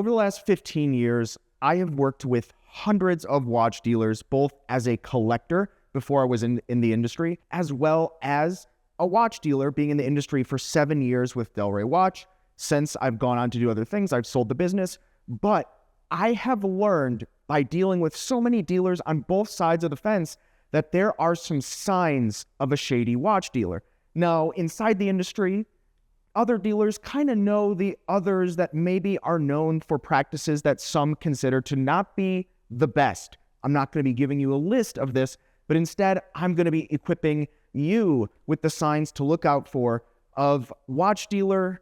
Over the last 15 years, I have worked with hundreds of watch dealers, both as a collector before I was in the industry, as well as a watch dealer, being in the industry for 7 years with Delray Watch. Since I've gone on to do other things, I've sold the business. But I have learned by dealing with so many dealers on both sides of the fence that there are some signs of a shady watch dealer. Now, inside the industry, other dealers kind of know the others that maybe are known for practices that some consider to not be the best. I'm not going to be giving you a list of this, but instead, I'm going to be equipping you with the signs to look out for of watch dealer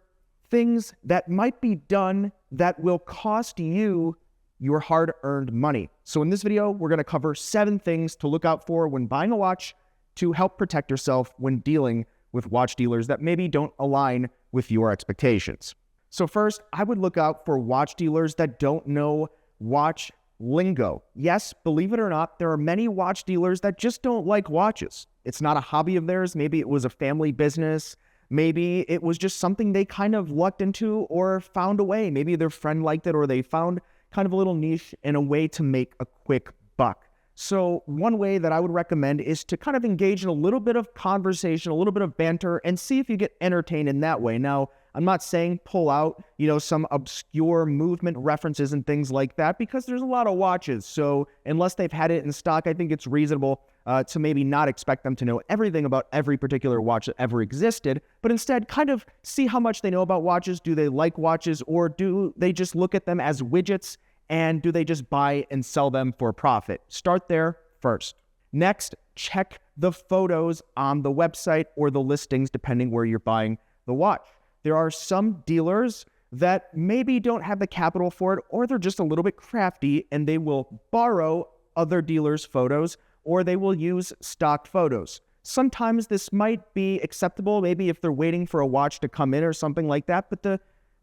things that might be done that will cost you your hard-earned money. So in this video, we're going to cover 7 things to look out for when buying a watch to help protect yourself when dealing with watch dealers that maybe don't align with your expectations. So first, I would look out for watch dealers that don't know watch lingo. Yes, believe it or not, there are many watch dealers that just don't like watches. It's not a hobby of theirs. Maybe it was a family business. Maybe it was just something they kind of lucked into or found a way. Maybe their friend liked it or they found kind of a little niche and a way to make a quick buck. So one way that I would recommend is to kind of engage in a little bit of conversation, a little bit of banter, and see if you get entertained in that way. Now, I'm not saying pull out, some obscure movement references and things like that, because there's a lot of watches. So unless they've had it in stock, I think it's reasonable to maybe not expect them to know everything about every particular watch that ever existed, but instead kind of see how much they know about watches. Do they like watches, or do they just look at them as widgets? And do they just buy and sell them for profit? Start there first. Next, check the photos on the website or the listings, depending where you're buying the watch. There are some dealers that maybe don't have the capital for it, or they're just a little bit crafty and they will borrow other dealers' photos, or they will use stock photos. Sometimes this might be acceptable, maybe if they're waiting for a watch to come in or something like that, but the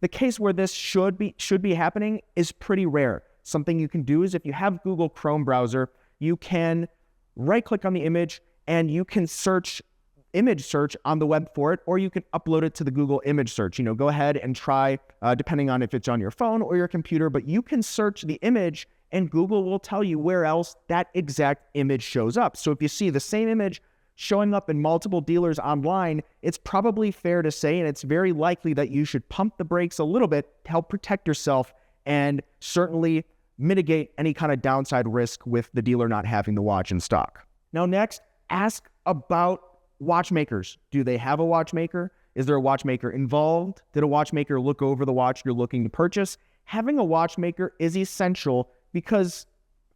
case where this should be happening is pretty rare. Something you can do is, if you have Google Chrome browser, you can right-click on the image and you can image search on the web for it, or you can upload it to the Google image search. Go ahead and try, depending on if it's on your phone or your computer, but you can search the image and Google will tell you where else that exact image shows up. So if you see the same image showing up in multiple dealers online, it's probably fair to say, and it's very likely, that you should pump the brakes a little bit to help protect yourself and certainly mitigate any kind of downside risk with the dealer not having the watch in stock. Now next, ask about watchmakers. Do they have a watchmaker? Is there a watchmaker involved? Did a watchmaker look over the watch you're looking to purchase? Having a watchmaker is essential because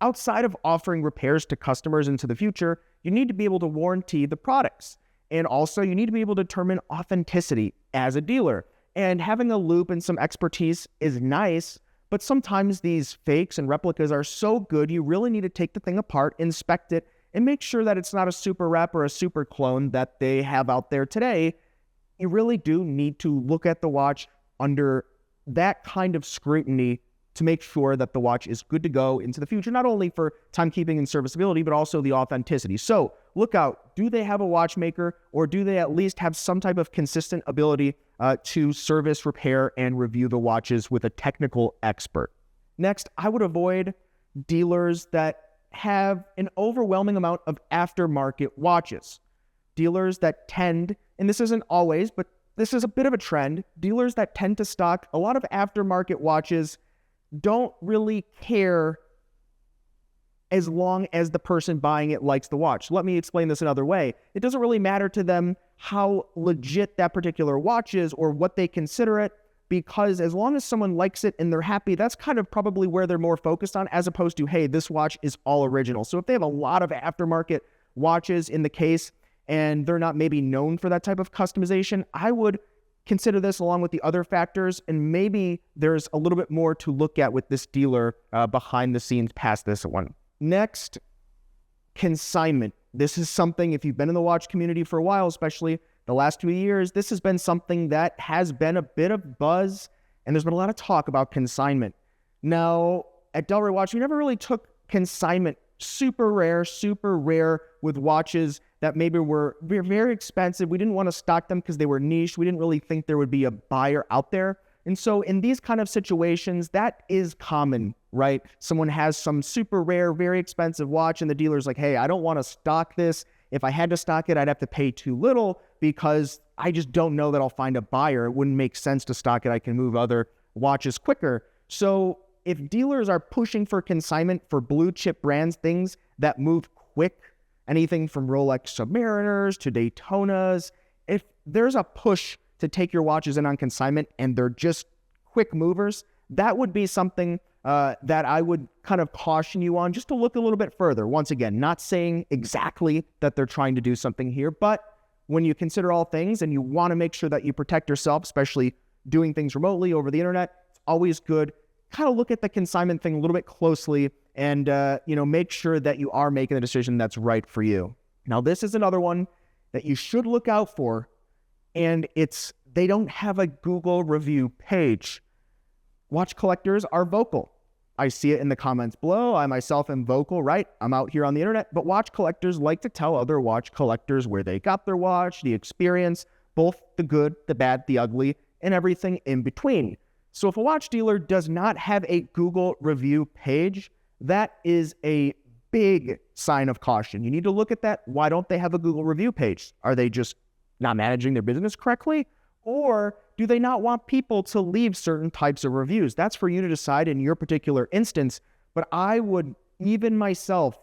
outside of offering repairs to customers into the future, you need to be able to warranty the products. And also you need to be able to determine authenticity as a dealer. And having a loop and some expertise is nice, but sometimes these fakes and replicas are so good, you really need to take the thing apart, inspect it, and make sure that it's not a super rep or a super clone that they have out there today. You really do need to look at the watch under that kind of scrutiny to make sure that the watch is good to go into the future, not only for timekeeping and serviceability, but also the authenticity. So look out, do they have a watchmaker, or do they at least have some type of consistent ability to service, repair, and review the watches with a technical expert? Next, I would avoid dealers that have an overwhelming amount of aftermarket watches. Dealers that tend, and this isn't always, but this is a bit of a trend, dealers that tend to stock a lot of aftermarket watches don't really care as long as the person buying it likes the watch. Let me explain this another way. It doesn't really matter to them how legit that particular watch is or what they consider it, because as long as someone likes it and they're happy, that's kind of probably where they're more focused on, as opposed to, hey, this watch is all original. So if they have a lot of aftermarket watches in the case and they're not maybe known for that type of customization, I would consider this along with the other factors, and maybe there's a little bit more to look at with this dealer behind the scenes past this one. Next, consignment. This is something, if you've been in the watch community for a while, especially the last 2 years, this has been something that has been a bit of buzz, and there's been a lot of talk about consignment. Now, at Delray Watch, we never really took consignment super rare with watches that maybe were very expensive. We didn't want to stock them because they were niche. We didn't really think there would be a buyer out there. And so in these kind of situations, that is common, right? Someone has some super rare, very expensive watch and the dealer's like, hey, I don't want to stock this. If I had to stock it, I'd have to pay too little because I just don't know that I'll find a buyer. It wouldn't make sense to stock it. I can move other watches quicker. So if dealers are pushing for consignment for blue chip brands, things that move quick, anything from Rolex Submariners to Daytonas, if there's a push to take your watches in on consignment and they're just quick movers, that would be something that I would kind of caution you on just to look a little bit further. Once again, not saying exactly that they're trying to do something here, but when you consider all things and you want to make sure that you protect yourself, especially doing things remotely over the internet, it's always good. Kind of look at the consignment thing a little bit closely and, make sure that you are making the decision that's right for you. Now, this is another one that you should look out for, and they don't have a Google review page. Watch collectors are vocal. I see it in the comments below. I myself am vocal, right? I'm out here on the internet, but watch collectors like to tell other watch collectors where they got their watch, the experience, both the good, the bad, the ugly, and everything in between. So if a watch dealer does not have a Google review page, that is a big sign of caution. You need to look at that. Why don't they have a Google review page? Are they just not managing their business correctly? Or do they not want people to leave certain types of reviews? That's for you to decide in your particular instance. But I would, even myself,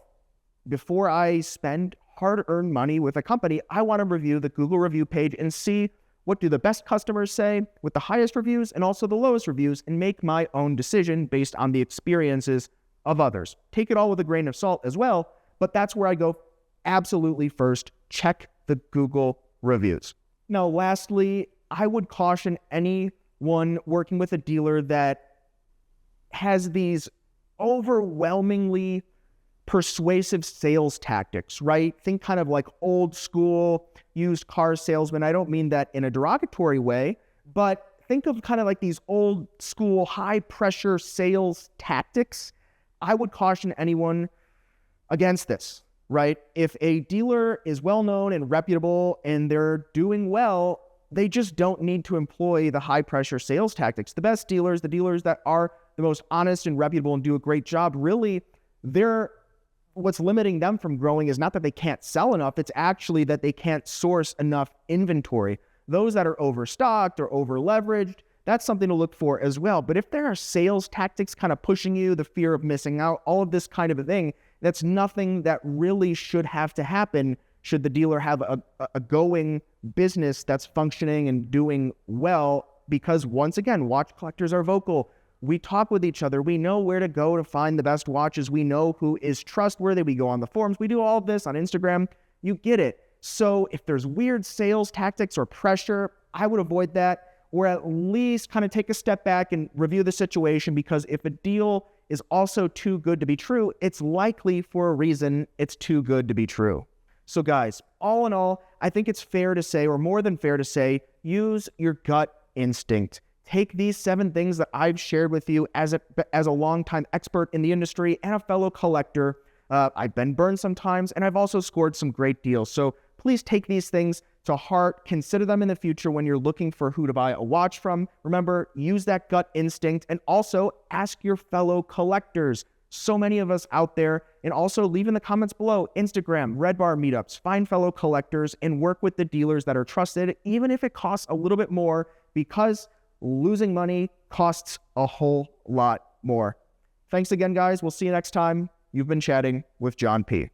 before I spend hard-earned money with a company, I want to review the Google review page and see what do the best customers say with the highest reviews and also the lowest reviews, and make my own decision based on the experiences of others. Take it all with a grain of salt as well, but that's where I go absolutely first. Check the Google reviews. Now, lastly, I would caution anyone working with a dealer that has these overwhelmingly persuasive sales tactics, right? Think kind of like old school used car salesman. I don't mean that in a derogatory way, but think of kind of like these old school high pressure sales tactics. I would caution anyone against this, right? If a dealer is well known and reputable and they're doing well, they just don't need to employ the high pressure sales tactics. The best dealers, the dealers that are the most honest and reputable and do a great job, really, what's limiting them from growing is not that they can't sell enough, it's actually that they can't source enough inventory. Those that are overstocked or over leveraged, that's something to look for as well. But if there are sales tactics kind of pushing you, the fear of missing out, all of this kind of a thing, that's nothing that really should have to happen should the dealer have a going business that's functioning and doing well. Because once again, watch collectors are vocal. We talk with each other. We know where to go to find the best watches. We know who is trustworthy. We go on the forums. We do all of this on Instagram. You get it. So if there's weird sales tactics or pressure, I would avoid that, or at least kind of take a step back and review the situation, because if a deal is also too good to be true, it's likely for a reason it's too good to be true. So guys, all in all, I think it's fair to say, or more than fair to say, use your gut instinct. Take these 7 things that I've shared with you as a longtime expert in the industry and a fellow collector. I've been burned sometimes, and I've also scored some great deals. So please take these things to heart. Consider them in the future when you're looking for who to buy a watch from. Remember, use that gut instinct, and also ask your fellow collectors. So many of us out there, and also leave in the comments below, Instagram, Red Bar meetups, find fellow collectors and work with the dealers that are trusted, even if it costs a little bit more, because losing money costs a whole lot more. Thanks again, guys. We'll see you next time. You've been chatting with John P.